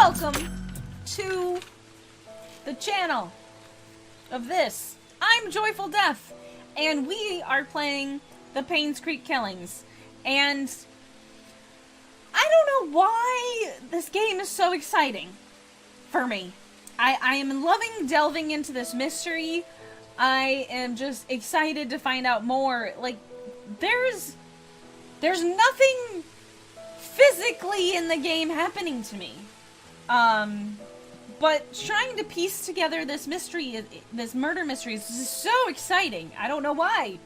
Welcome to the channel of this. I'm Joyful Death, and we are playing the Painscreek Killings. And I don't know why this game is so exciting for me. I am loving delving into this mystery. I am just excited to find out more. Like, there's nothing physically in the game happening to me. But trying to piece together this mystery, this murder mystery is just so exciting. I don't know why.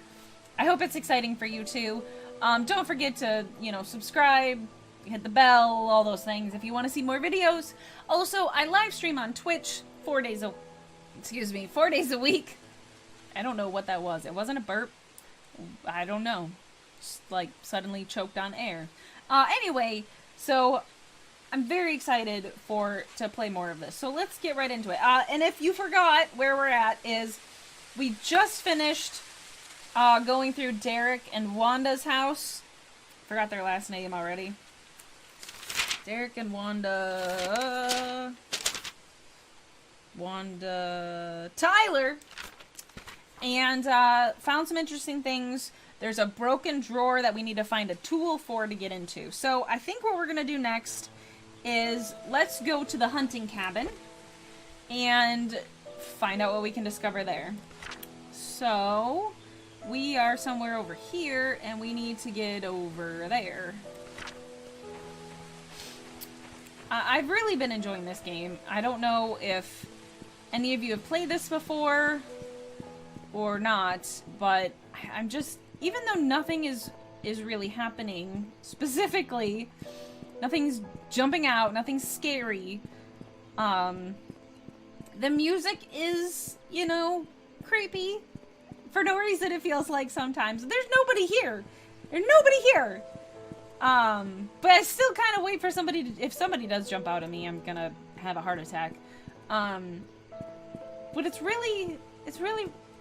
I hope it's exciting for you too. Don't forget to, subscribe, hit the bell, all those things if you want to see more videos. Also, I live stream on Twitch 4 days a week. I don't know what that was. It wasn't a burp. I don't know. Just, like, suddenly choked on air. Anyway, so I'm very excited to play more of this. So let's get right into it. And if you forgot where we're at is we just finished going through Derek and Wanda's house. Forgot their last name already. Derek and Wanda Tyler. And found some interesting things. There's a broken drawer that we need to find a tool for to get into. So I think what we're going to do next is let's go to the hunting cabin and find out what we can discover there. So we are somewhere over here and we need to get over there. I've really been enjoying this game. I don't know if any of you have played this before or not, but I'm just, even though nothing is really happening specifically, nothing's jumping out, nothing's scary, the music is, creepy for no reason, it feels like sometimes. There's nobody here. There's nobody here. But I still kind of wait for somebody to, if somebody does jump out at me, I'm gonna have a heart attack. But it's really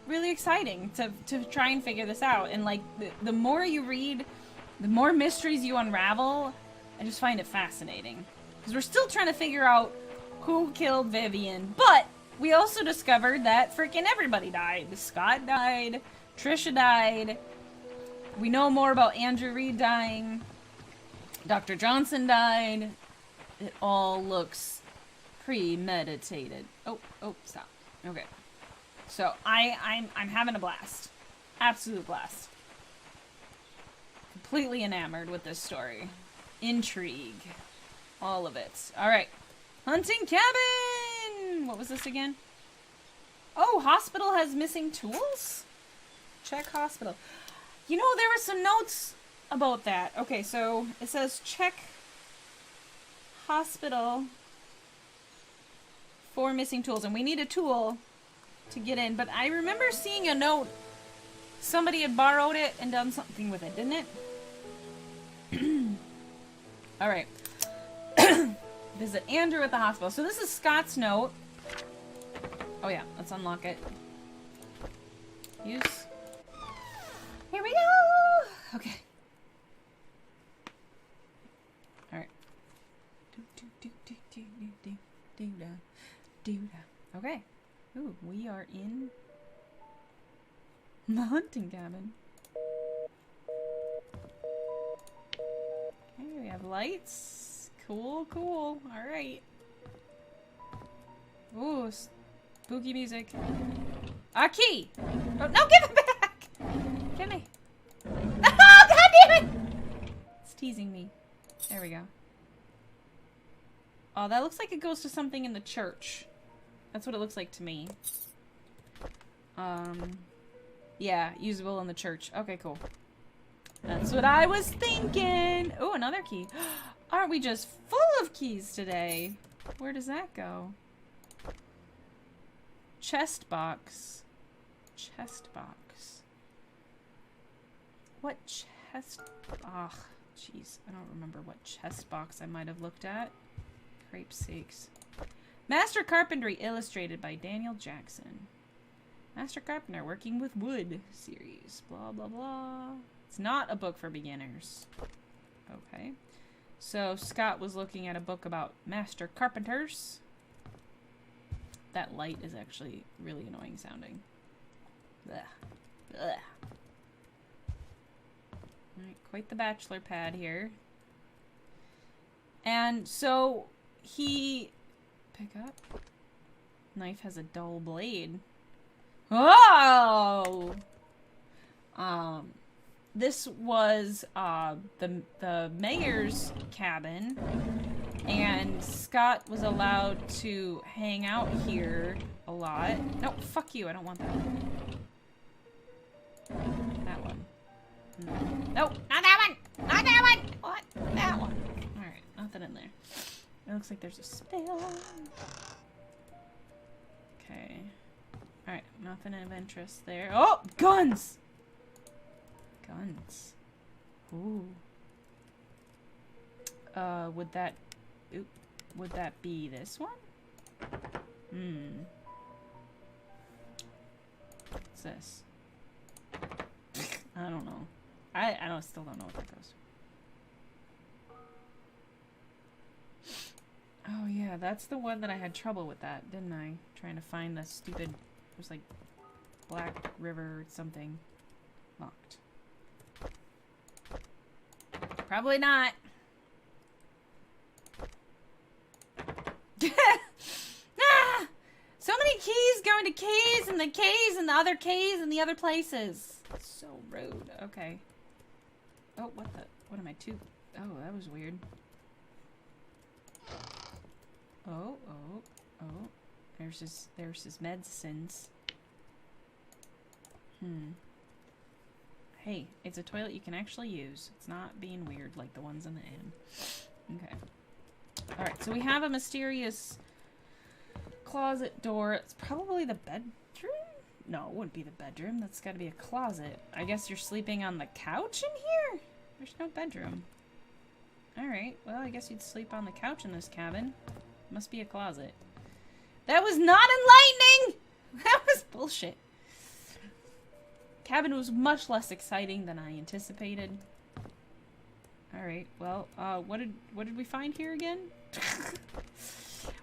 exciting to try and figure this out. And like, the more you read, the more mysteries you unravel. I just find it fascinating. Because we're still trying to figure out who killed Vivian. But we also discovered that freaking everybody died. Scott died. Trisha died. We know more about Andrew Reed dying. Dr. Johnson died. It all looks premeditated. Oh, stop. Okay. So I'm having a blast. Absolute blast. Completely enamored with this story. Intrigue. All of it. Alright. Hunting cabin! What was this again? Oh, hospital has missing tools? Check hospital. There were some notes about that. Okay, so it says check hospital for missing tools. And we need a tool to get in. But I remember seeing a note. Somebody had borrowed it and done something with it, didn't it? Alright. Visit Andrew at the hospital. So this is Scott's note. Oh yeah, let's unlock it. Use. Here we go! Okay. Alright. Okay. Ooh, we are in the hunting cabin. Okay, we have lights. Cool. Alright. Ooh, spooky music. A key! Oh, no, give it back! Give me. Oh, God damn it! It's teasing me. There we go. Oh, that looks like it goes to something in the church. That's what it looks like to me. Yeah, usable in the church. Okay, cool. That's what I was thinking. Oh, another key. Aren't we just full of keys today? Where does that go? Chest box. Chest box. What chest? Ugh, jeez. I don't remember what chest box I might have looked at. Crepe's sakes. Master Carpentry, illustrated by Daniel Jackson. Master Carpenter working with wood series. Blah, blah, blah. It's not a book for beginners. Okay. So Scott was looking at a book about master carpenters. That light is actually really annoying sounding. Ugh. Ugh. Alright, quite the bachelor pad here. And so he... Pick up. Knife has a dull blade. Oh! This was the mayor's cabin, and Scott was allowed to hang out here a lot. No, fuck you, I don't want that one. That one. No, not that one! Not that one! What? That one. Alright, nothing in there. It looks like there's a spill. Okay. Alright, nothing of interest there. Oh! Guns! Guns. Ooh. Would that be this one? Hmm. What's this? I don't know. I still don't know what that goes. Oh yeah, that's the one that I had trouble with that, didn't I? Trying to find the stupid, it was like Black River something. Locked. Probably not. Ah! So many keys going to K's and the K's and the other K's and the other places. So rude. Okay. Oh, what am I too? Oh, that was weird. Oh. There's his medicines. Hey, it's a toilet you can actually use. It's not being weird like the ones in the inn. Okay. Alright, so we have a mysterious closet door. It's probably the bedroom? No, it wouldn't be the bedroom. That's gotta be a closet. I guess you're sleeping on the couch in here? There's no bedroom. Alright, well, I guess you'd sleep on the couch in this cabin. Must be a closet. That was not enlightening! That was bullshit. Cabin was much less exciting than I anticipated. Alright, well, what did we find here again?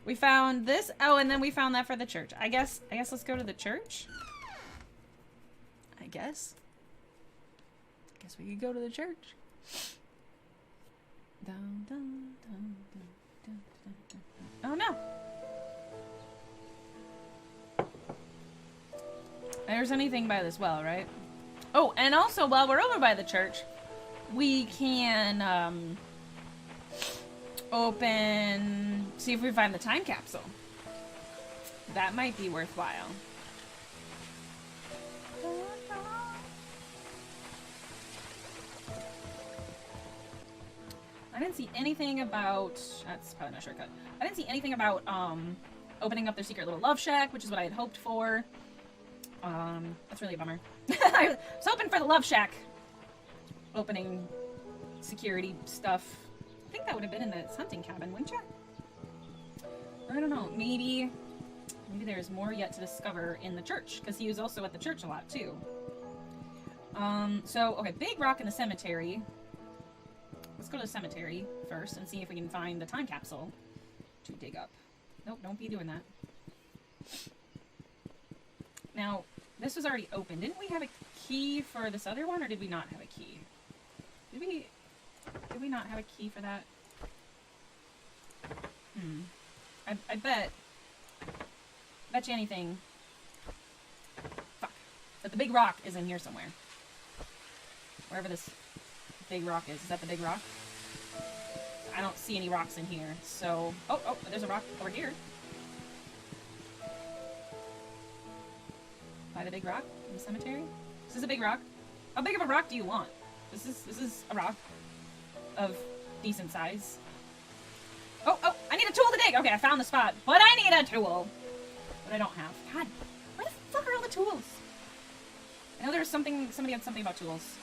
We found this. Oh, and then we found that for the church. I guess let's go to the church. I guess we could go to the church. Dun, dun, dun, dun, dun, dun, dun. Oh no! There's anything by this well, right? Oh, and also while we're over by the church, we can see if we find the time capsule. That might be worthwhile. I didn't see anything about... That's probably not a shortcut. I didn't see anything about opening up their secret little love shack, which is what I had hoped for. That's really a bummer. I was hoping for the love shack opening security stuff. I think that would have been in the hunting cabin, wouldn't you? I don't know. Maybe there's more yet to discover in the church, because he was also at the church a lot too. So okay, big rock in the cemetery. Let's go to the cemetery first and see if we can find the time capsule to dig up. Nope, don't be doing that. Now, this was already open. Didn't we have a key for this other one, or did we not have a key? Did we not have a key for that? I bet you anything. Fuck. That the big rock is in here somewhere. Wherever this big rock is. Is that the big rock? I don't see any rocks in here, so... Oh, there's a rock over here. By the big rock in the cemetery? Is this a big rock? How big of a rock do you want? This is a rock of decent size. Oh, I need a tool to dig! Okay, I found the spot, but I need a tool! But I don't have. God, where the fuck are all the tools? I know there was somebody had something about tools.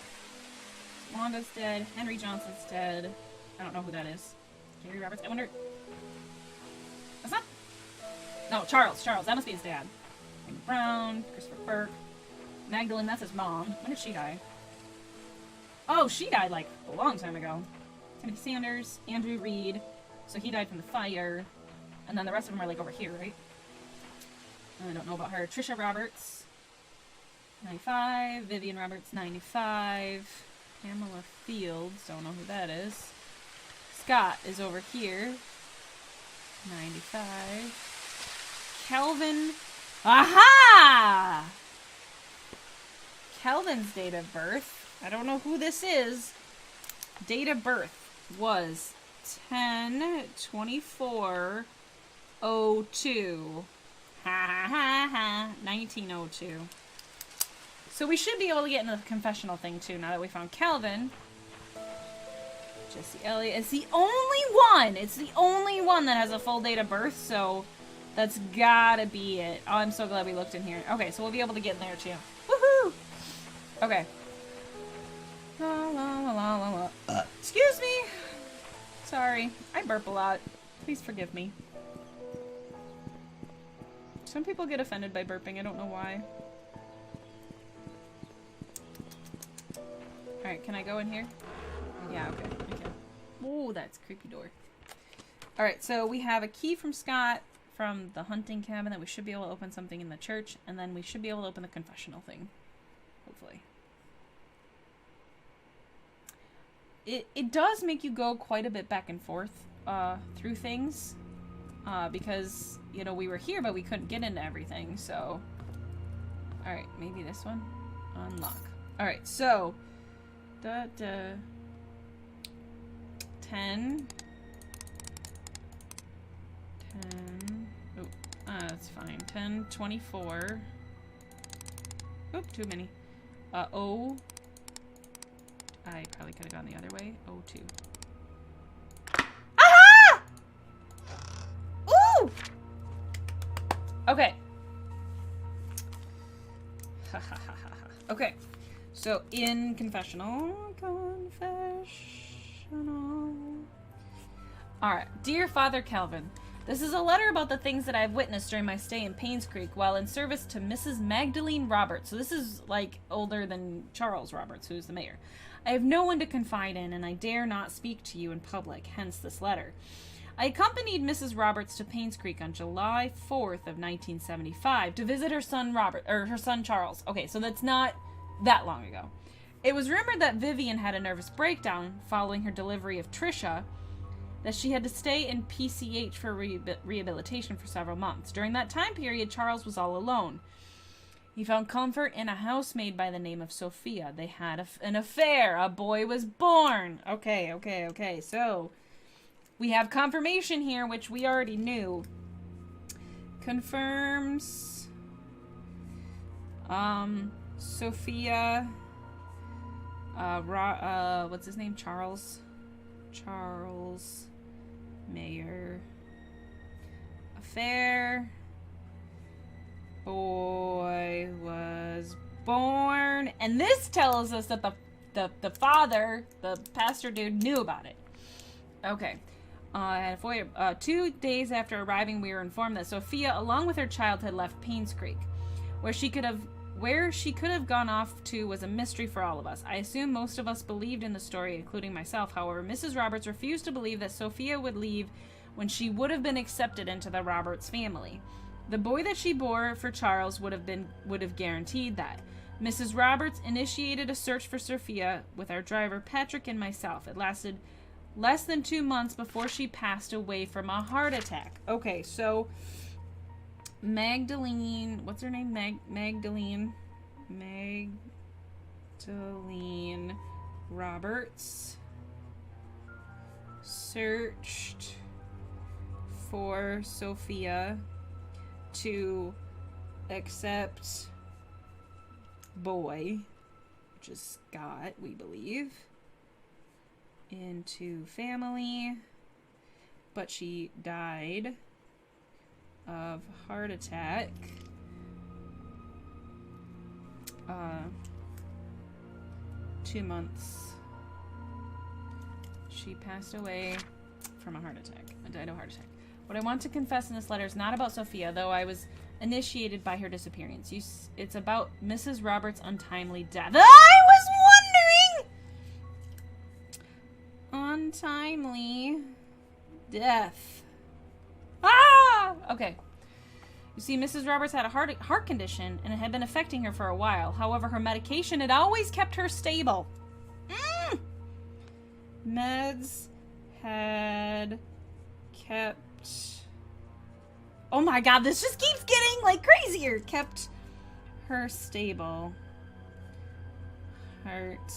Wanda's dead, Henry Johnson's dead. I don't know who that is. Gary Roberts, I wonder... That's not... No, Charles, that must be his dad. Brown, Christopher Burke, Magdalene, that's his mom. When did she die? Oh, she died like a long time ago. Timothy Sanders, Andrew Reed. So he died from the fire. And then the rest of them are like over here, right? I don't know about her. Trisha Roberts, 95. Vivian Roberts, 95. Pamela Fields, don't know who that is. Scott is over here, 95. Kelvin, aha! Kelvin's date of birth, I don't know who this is. Date of birth was 10/24/02. Ha ha ha ha. 1902. So we should be able to get into the confessional thing too now that we found Calvin. Jesse Elliott is the only one. It's the only one that has a full date of birth, so that's gotta be it. Oh, I'm so glad we looked in here. Okay, so we'll be able to get in there too. Woohoo! Okay. La, la, la, la, la, la. Excuse me. Sorry, I burp a lot. Please forgive me. Some people get offended by burping. I don't know why. Alright, can I go in here? Yeah, okay. I can. Oh, that's a creepy door. Alright, so we have a key from Scott from the hunting cabin that we should be able to open something in the church, and then we should be able to open the confessional thing. Hopefully. It does make you go quite a bit back and forth through things. Because, you know, we were here, but we couldn't get into everything, so... Alright, maybe this one? Unlock. Alright, so... 10... 10... Oh, that's fine. 10/24... Oop, too many. O... I probably could have gone the other way. 02. Aha! Ooh! Okay. Ha ha ha ha. Okay. So in confessional. Alright. Dear Father Calvin, this is a letter about the things that I've witnessed during my stay in Painscreek while in service to Mrs. Magdalene Roberts. So this is like older than Charles Roberts, who's the mayor. I have no one to confide in, and I dare not speak to you in public, hence this letter. I accompanied Mrs. Roberts to Painscreek on July 4th of 1975 to visit her son her son Charles. Okay, so that's not that long ago. It was rumored that Vivian had a nervous breakdown following her delivery of Trisha, that she had to stay in PCH for rehabilitation for several months. During that time period, Charles was all alone. He found comfort in a housemaid by the name of Sophia. They had an affair. A boy was born. Okay. So, we have confirmation here, which we already knew. Confirms. Sophia. What's his name? Charles Mayer. Affair. Boy was born. And this tells us that the father, the pastor dude, knew about it. Okay. 2 days after arriving, we were informed that Sophia, along with her child, had left Painscreek. Where she could have gone off to was a mystery for all of us. I assume most of us believed in the story, including myself. However, Mrs. Roberts refused to believe that Sophia would leave when she would have been accepted into the Roberts family. The boy that she bore for Charles would have guaranteed that. Mrs. Roberts initiated a search for Sophia with our driver Patrick and myself. It lasted less than 2 months before she passed away from a heart attack. Okay, so Magdalene, what's her name? Magdalene Roberts searched for Sophia to accept boy, which is Scott, we believe, into family, but she died of heart attack 2 months. She passed away from a heart attack. Died of a heart attack. What I want to confess in this letter is not about Sophia, though I was initiated by her disappearance. It's about Mrs. Roberts' untimely death. I was untimely death. Ah! Okay. You see, Mrs. Roberts had a heart condition, and it had been affecting her for a while. However, her medication had always kept her stable. Meds had kept... Oh my god, this just keeps getting, like, crazier. Kept her stable. Heart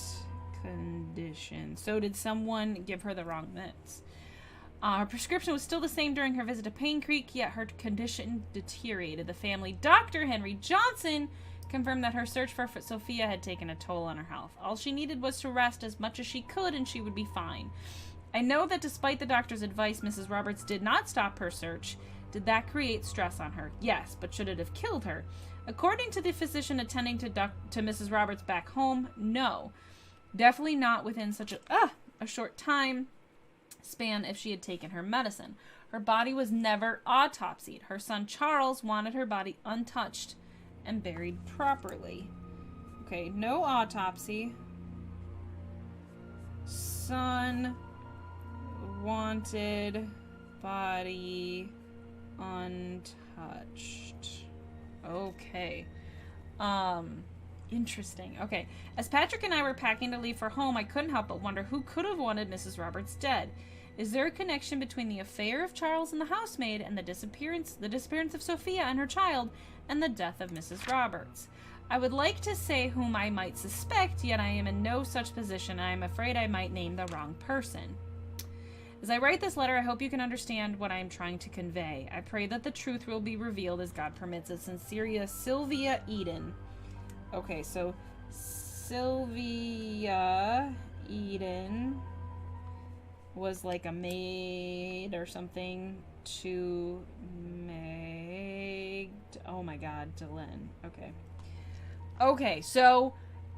condition. So did someone give her the wrong meds? Her prescription was still the same during her visit to Painscreek, yet her condition deteriorated. The family doctor, Henry Johnson, confirmed that her search for Sophia had taken a toll on her health. All she needed was to rest as much as she could, and she would be fine. I know that despite the doctor's advice, Mrs. Roberts did not stop her search. Did that create stress on her? Yes, but should it have killed her? According to the physician attending to Mrs. Roberts back home, no. Definitely not within such a short time span if she had taken her medicine. Her body was never autopsied. Her son Charles wanted her body untouched and buried properly. Okay, no autopsy. Son wanted body untouched. Okay. Interesting. Okay. As Patrick and I were packing to leave for home, I couldn't help but wonder who could have wanted Mrs. Roberts dead. Is there a connection between the affair of Charles and the housemaid and the disappearance of Sophia and her child and the death of Mrs. Roberts? I would like to say whom I might suspect, yet I am in no such position. I am afraid I might name the wrong person. As I write this letter, I hope you can understand what I am trying to convey. I pray that the truth will be revealed as God permits it. Sincerely, Sylvia Eden. Okay, so Sylvia Eden was like a maid or something to Meg. Oh my god, Dylan. Okay. Okay, so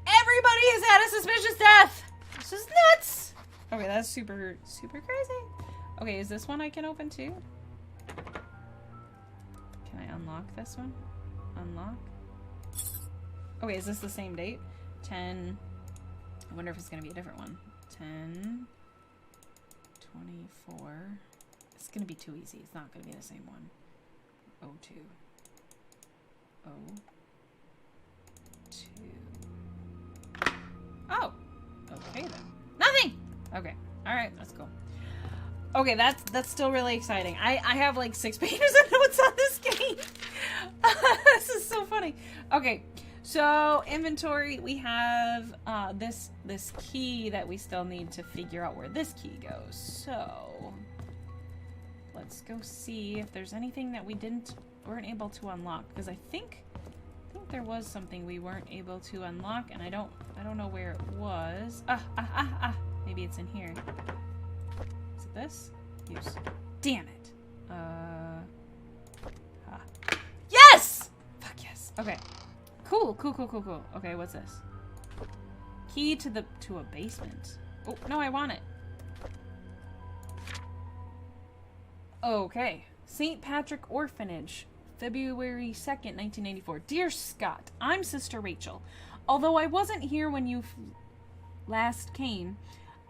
everybody has had a suspicious death. This is nuts. Okay, that's super crazy. Okay, is this one I can open too? Can I unlock this one? Unlock. Okay, is this the same date? 10. I wonder if it's going to be a different one. 10. 24. It's going to be too easy. It's not going to be the same one. 02. 02. Oh! Okay then. Nothing! Okay. Alright, that's cool. Okay, that's still really exciting. I have like 6 pages of notes on this game. This is so funny. Okay. So, inventory, we have this key that we still need to figure out where this key goes. So, let's go see if there's anything that we weren't able to unlock. Because I think there was something we weren't able to unlock, and I don't know where it was. Maybe it's in here. Is it this? Use. Damn it. Yes! Fuck yes. Okay. Cool. Okay, what's this? Key to a basement. Oh, no, I want it. Okay. St. Patrick Orphanage, February 2nd, 1994. Dear Scott, I'm Sister Rachel. Although I wasn't here when you last came,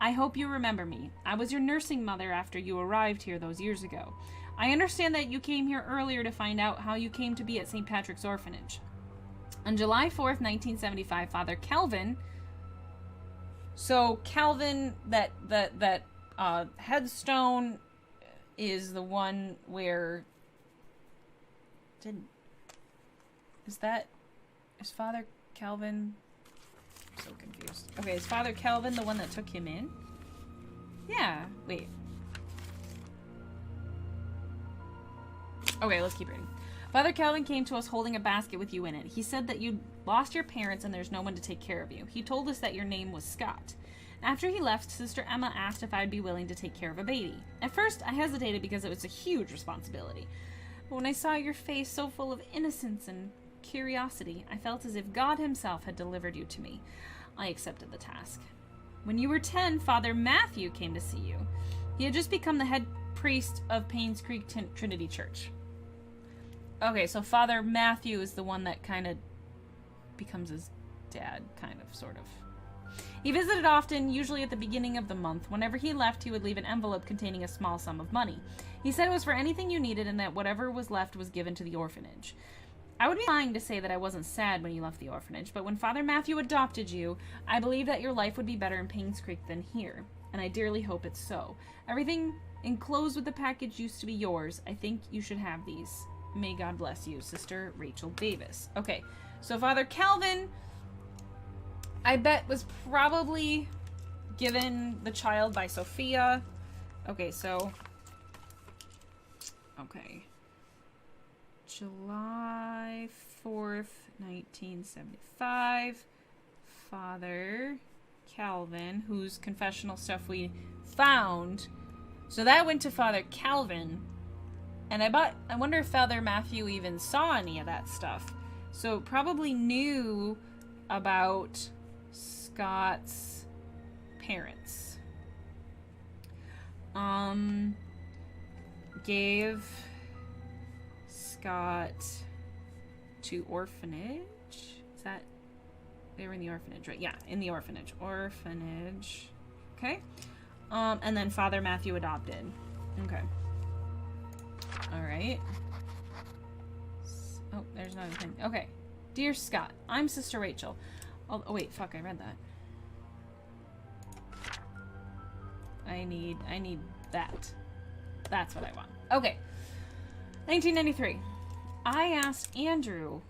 I hope you remember me. I was your nursing mother after you arrived here those years ago. I understand that you came here earlier to find out how you came to be at St. Patrick's Orphanage. On July 4th, 1975, Father Calvin... So, Calvin, that headstone is the one where... Is Father Calvin... I'm so confused. Okay, is Father Calvin the one that took him in? Yeah, wait. Okay, let's keep reading. Father Calvin came to us holding a basket with you in it. He said that you'd lost your parents and there's no one to take care of you. He told us that your name was Scott. After he left, Sister Emma asked if I'd be willing to take care of a baby. At first, I hesitated because it was a huge responsibility. But when I saw your face so full of innocence and curiosity, I felt as if God himself had delivered you to me. I accepted the task. When you were 10, Father Matthew came to see you. He had just become the head priest of Painscreek Trinity Church. Okay, so Father Matthew is the one that kind of becomes his dad, kind of, sort of. He visited often, usually at the beginning of the month. Whenever he left, he would leave an envelope containing a small sum of money. He said it was for anything you needed and that whatever was left was given to the orphanage. I would be lying to say that I wasn't sad when you left the orphanage, but when Father Matthew adopted you, I believed that your life would be better in Painscreek than here, and I dearly hope it's so. Everything enclosed with the package used to be yours. I think you should have these. May God bless you, Sister Rachel Davis. Okay, so Father Calvin, I bet, was probably given the child by Sophia. Okay, so... Okay. July 4th, 1975. Father Calvin, whose confessional stuff we found. So that went to Father Calvin. And I wonder if Father Matthew even saw any of that stuff. So probably knew about Scott's parents. Gave Scott to orphanage. Is that... They were in the orphanage, right? Yeah, in the orphanage. Orphanage. Okay. And then Father Matthew adopted. Okay. Alright. Oh, there's another thing. Okay. Dear Scott, I'm Sister Rachel. Oh, wait, fuck, I read that. I need that. That's what I want. Okay. 1993. I asked Andrew...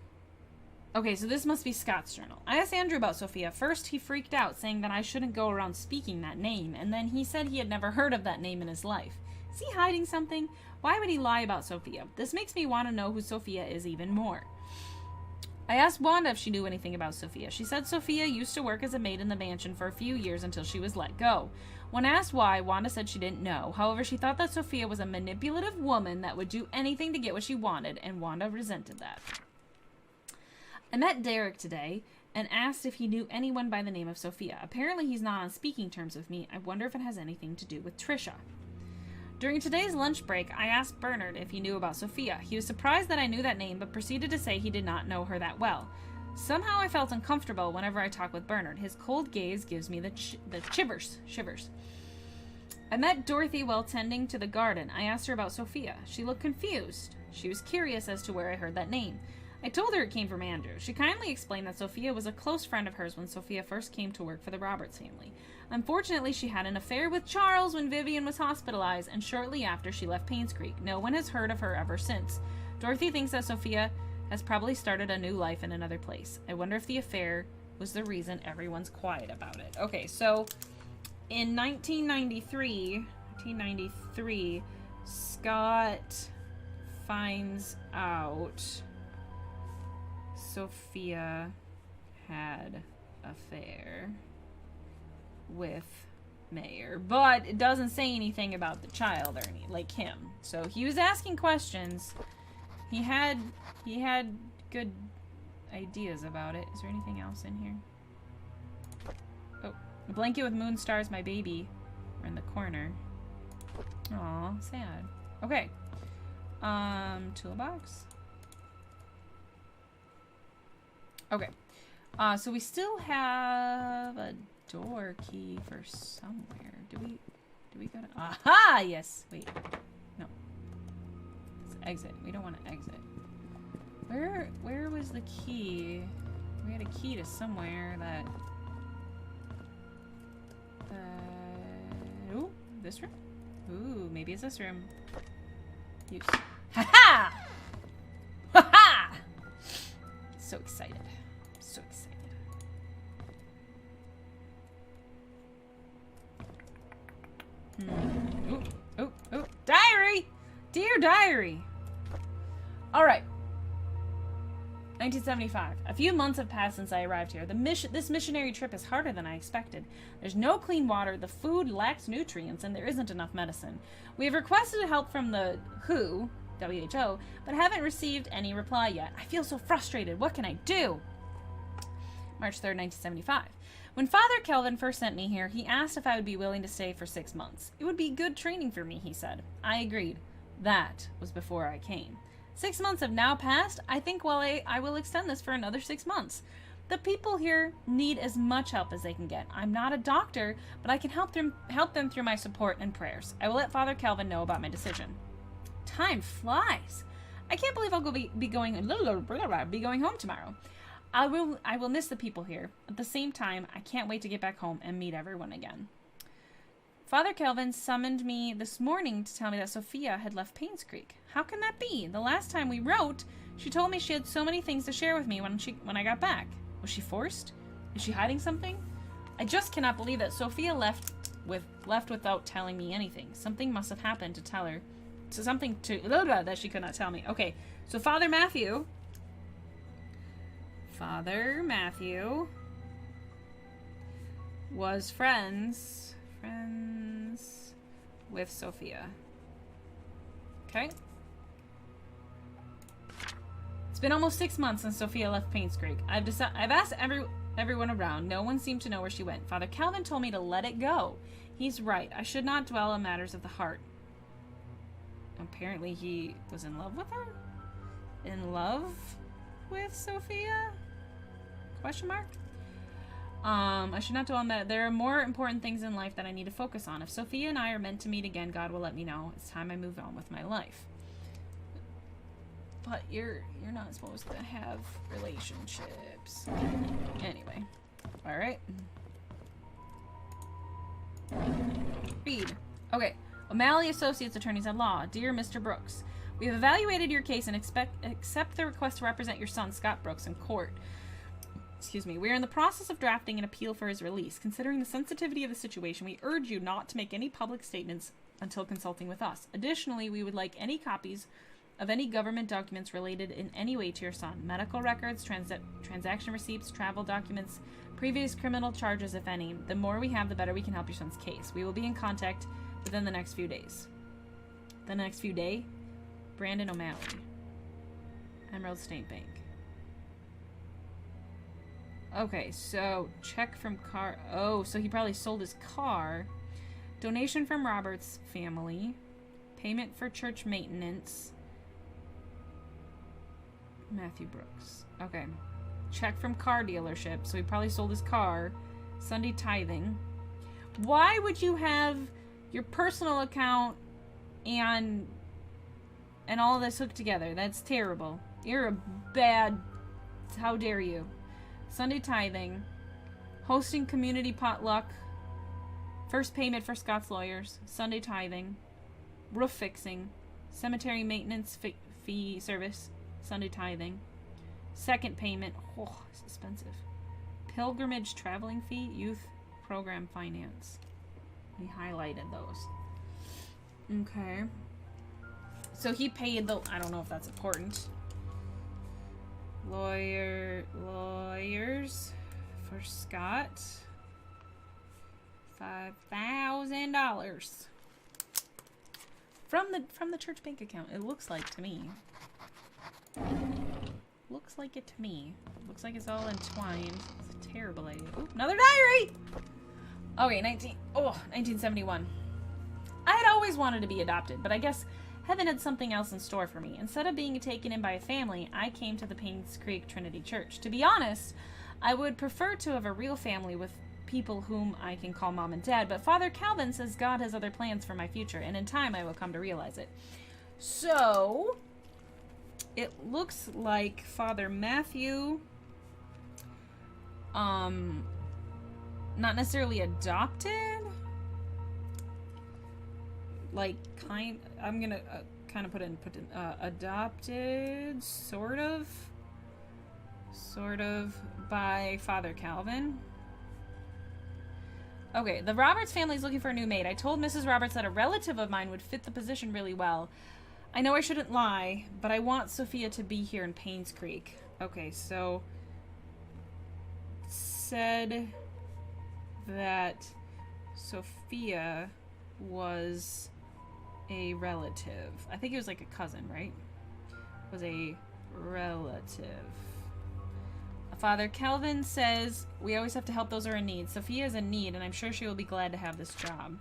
Okay, so this must be Scott's journal. I asked Andrew about Sophia. First, he freaked out, saying that I shouldn't go around speaking that name, and then he said he had never heard of that name in his life. Is he hiding something? Why would he lie about Sophia? This makes me want to know who Sophia is even more. I asked Wanda if she knew anything about Sophia. She said Sophia used to work as a maid in the mansion for a few years until she was let go. When asked why, Wanda said she didn't know. However, she thought that Sophia was a manipulative woman that would do anything to get what she wanted, and Wanda resented that. I met Derek today and asked if he knew anyone by the name of Sophia. Apparently he's not on speaking terms with me. I wonder if it has anything to do with Trisha. During today's lunch break, I asked Bernard if he knew about Sophia. He was surprised that I knew that name, but proceeded to say he did not know her that well. Somehow I felt uncomfortable whenever I talk with Bernard. His cold gaze gives me the shivers. I met Dorothy while tending to the garden. I asked her about Sophia. She looked confused. She was curious as to where I heard that name. I told her it came from Andrew. She kindly explained that Sophia was a close friend of hers when Sophia first came to work for the Roberts family. Unfortunately, she had an affair with Charles when Vivian was hospitalized, and shortly after she left Painscreek. No one has heard of her ever since. Dorothy thinks that Sophia has probably started a new life in another place. I wonder if the affair was the reason everyone's quiet about it. Okay, so in 1993, Scott finds out Sophia had affair with Mayer, but it doesn't say anything about the child or any like him. So he was asking questions. He had good ideas about it. Is there anything else in here? Oh, a blanket with moon stars, my baby, are in the corner. Aw, sad. Okay. Toolbox. Okay, so we still have a door key for somewhere. Do we go to... Aha! Yes! Wait. No. Let's exit. We don't want to exit. Where was the key? We had a key to somewhere that... Ooh, this room? Ooh, maybe it's this room. Use. Ha-ha! Ha-ha! So excited. So excited. Oh. Diary! Dear diary! Alright. 1975. A few months have passed since I arrived here. This missionary trip is harder than I expected. There's no clean water, the food lacks nutrients, and there isn't enough medicine. We have requested help from the WHO, but haven't received any reply yet. I feel so frustrated. What can I do? March 3rd, 1975. When Father Kelvin first sent me here, he asked if I would be willing to stay for 6 months. It would be good training for me, he said. I agreed. That was before I came. 6 months have now passed. I think I will extend this for another 6 months. The people here need as much help as they can get. I'm not a doctor, but I can help them through my support and prayers. I will let Father Calvin know about my decision. Time flies. I can't believe I'll be going home tomorrow. I will miss the people here. At the same time, I can't wait to get back home and meet everyone again. Father Calvin summoned me this morning to tell me that Sophia had left Painscreek. How can that be? The last time we wrote, she told me she had so many things to share with me when I got back. Was she forced? Is she hiding something? I just cannot believe that Sophia left without telling me anything. Something must have happened to tell her. Something that she could not tell me. Okay, so Father Matthew was friends with Sophia. Okay. It's been almost 6 months since Sophia left Painscreek. I've asked everyone around. No one seemed to know where she went. Father Calvin told me to let it go. He's right. I should not dwell on matters of the heart. Apparently he was in love with her? In love with Sophia? Question mark? I should not dwell on that. There are more important things in life that I need to focus on. If Sophia and I are meant to meet again, God will let me know. It's time I move on with my life. But you're not supposed to have relationships. Anyway. Alright. Read. Okay. O'Malley Associates Attorneys at Law. Dear Mr. Brooks, we have evaluated your case and accept the request to represent your son, Scott Brooks, in court. Excuse me. We are in the process of drafting an appeal for his release. Considering the sensitivity of the situation, we urge you not to make any public statements until consulting with us. Additionally, we would like any copies of any government documents related in any way to your son. Medical records, transaction receipts, travel documents, previous criminal charges, if any. The more we have, the better we can help your son's case. We will be in contact within the next few days. The next few days? Brandon O'Malley. Emerald State Bank. Okay, so check from car. Oh, so he probably sold his car. Donation from Robert's family. Payment for church maintenance. Matthew Brooks. Okay. Check from car dealership. So he probably sold his car. Sunday tithing. Why would you have your personal account and all this hooked together? That's terrible. You're a bad... How dare you? Sunday tithing, hosting community potluck, first payment for Scott's lawyers, Sunday tithing, roof fixing, cemetery maintenance fee service, Sunday tithing, second payment, oh, it's expensive, pilgrimage traveling fee, youth program finance. We highlighted those. Okay. So he paid the, I don't know if that's important. Lawyers for Scott. $5,000 from the church bank account. It looks like to me. Looks like it to me. Looks like it's all entwined. It's a terrible idea. Ooh, another diary. Okay, 1971. I had always wanted to be adopted, but I guess heaven had something else in store for me. Instead of being taken in by a family, I came to the Painscreek Trinity Church. To be honest, I would prefer to have a real family with people whom I can call mom and dad, but Father Calvin says God has other plans for my future, and in time I will come to realize it. So, it looks like Father Matthew, not necessarily adopted, like, I'm gonna kind of put in adopted, sort of by Father Calvin. Okay, the Roberts family is looking for a new maid. I told Mrs. Roberts that a relative of mine would fit the position really well. I know I shouldn't lie, but I want Sophia to be here in Painscreek. Okay, so said that Sophia was a relative. I think it was like a cousin, right? Was a relative. Father Calvin says we always have to help those who are in need. Sophia is in need, and I'm sure she will be glad to have this job.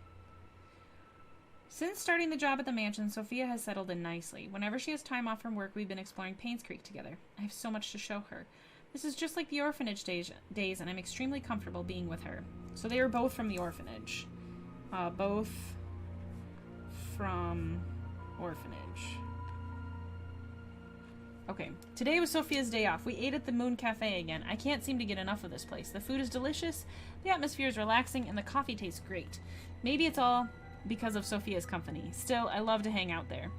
Since starting the job at the mansion, Sophia has settled in nicely. Whenever she has time off from work, we've been exploring Painscreek together. I have so much to show her. This is just like the orphanage days, and I'm extremely comfortable being with her. So they are both from the orphanage. Both from orphanage. Okay, today was Sophia's day off. We ate at the Moon Cafe again. I can't seem to get enough of this place. The food is delicious, the atmosphere is relaxing, and the coffee tastes great. Maybe it's all because of Sophia's company. Still, I love to hang out there.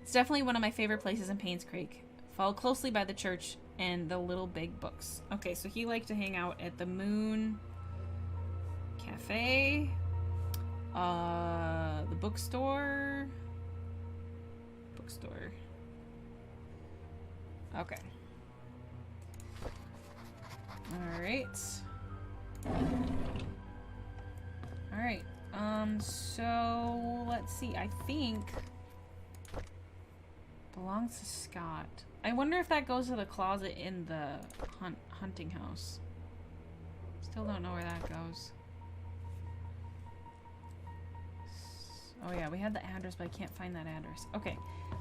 It's definitely one of my favorite places in Painscreek, followed closely by the church and the Little Big Books. Okay, so he liked to hang out at the Moon Cafe, the bookstore. Okay. Alright. So let's see. I think belongs to Scott. I wonder if that goes to the closet in the hunting house. Still don't know where that goes. Oh yeah, we had the address, but I can't find that address. Okay.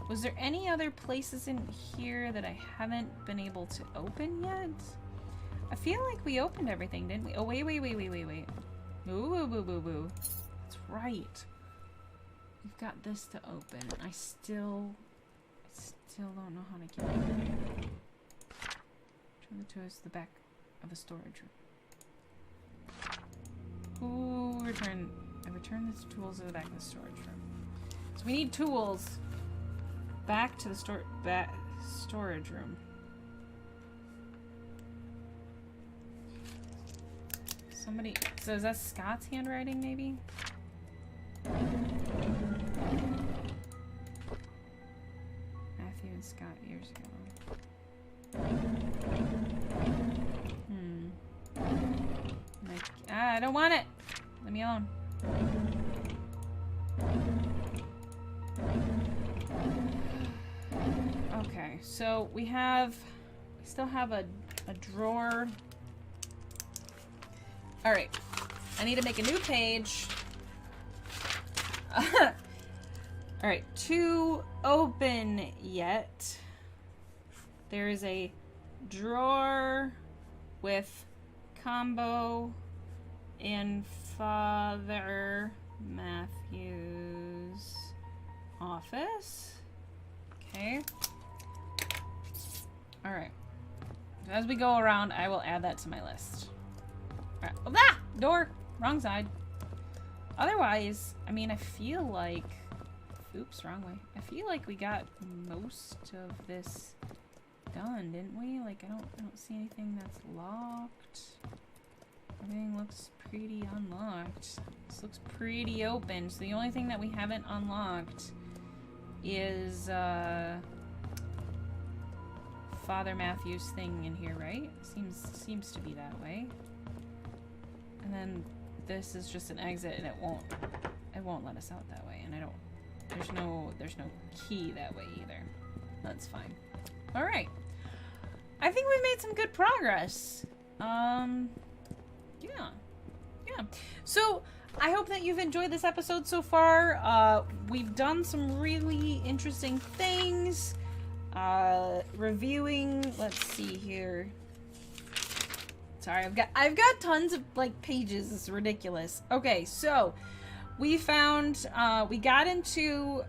Was there any other places in here that I haven't been able to open yet? I feel like we opened everything, didn't we? Oh, wait. Ooh. That's right. We've got this to open. I still don't know how to get it. Turn the tools to the back of the storage room. Ooh, I returned the tools to the back of the storage room. So we need tools back to the storage room. Somebody. So is that Scott's handwriting, maybe? Matthew and Scott years ago. I don't want it. Leave me alone. Okay, so we still have a drawer. All right, I need to make a new page. All right, to open yet. There is a drawer with combo in Father Matthew's office. Okay. All right. So as we go around, I will add that to my list. All right. Oh, ah! Door! Wrong side. Otherwise, I mean, I feel like... Oops, wrong way. I feel like we got most of this done, didn't we? Like, I don't see anything that's locked. Everything looks pretty unlocked. This looks pretty open. So the only thing that we haven't unlocked is Father Matthew's thing in here, right? Seems to be that way. And then this is just an exit, and it won't let us out that way. And there's no key that way either. That's fine. All right. I think we made some good progress. Yeah. So I hope that you've enjoyed this episode so far. We've done some really interesting things. Reviewing, let's see here. Sorry, I've got tons of like pages. It's ridiculous. Okay, so we found we got into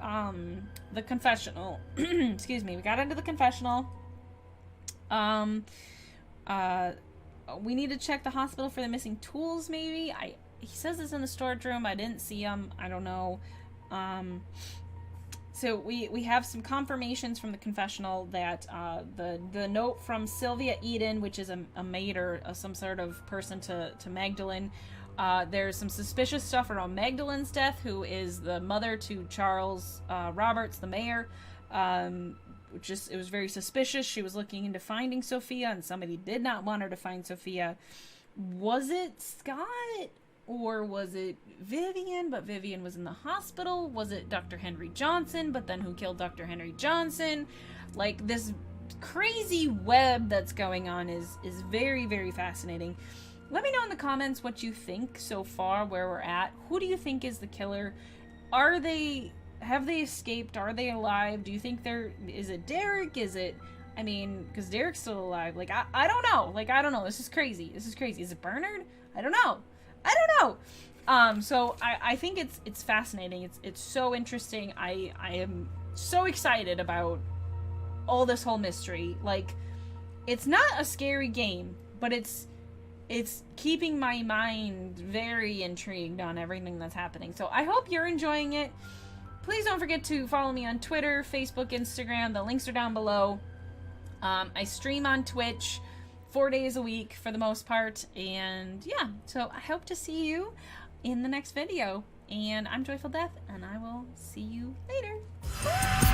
the confessional. Excuse me. We got into the confessional. We need to check the hospital for the missing tools, maybe. He says it's in the storage room. I didn't see them. I don't know. So we have some confirmations from the confessional that the note from Sylvia Eden, which is a maid or some sort of person to Magdalene. There's some suspicious stuff around Magdalene's death, who is the mother to Charles Roberts, the mayor. It was very suspicious. She was looking into finding Sophia, and somebody did not want her to find Sophia. Was it Scott? Or was it Vivian, but Vivian was in the hospital? Was it Dr. Henry Johnson, but then who killed Dr. Henry Johnson? Like, this crazy web that's going on is very, very fascinating. Let me know in the comments what you think so far, where we're at. Who do you think is the killer? Have they escaped? Are they alive? Do you think is it Derek? I mean, because Derek's still alive. Like, I don't know. Like, I don't know. This is crazy. This is crazy. Is it Bernard? I don't know. I don't know. So I think it's fascinating. It's so interesting. I am so excited about all this whole mystery. Like, it's not a scary game, but it's keeping my mind very intrigued on everything that's happening. So I hope you're enjoying it. Please don't forget to follow me on Twitter, Facebook, Instagram. The links are down below. I stream on Twitch 4 days a week for the most part. And yeah, so I hope to see you in the next video. And I'm Joyful Death, and I will see you later. Bye!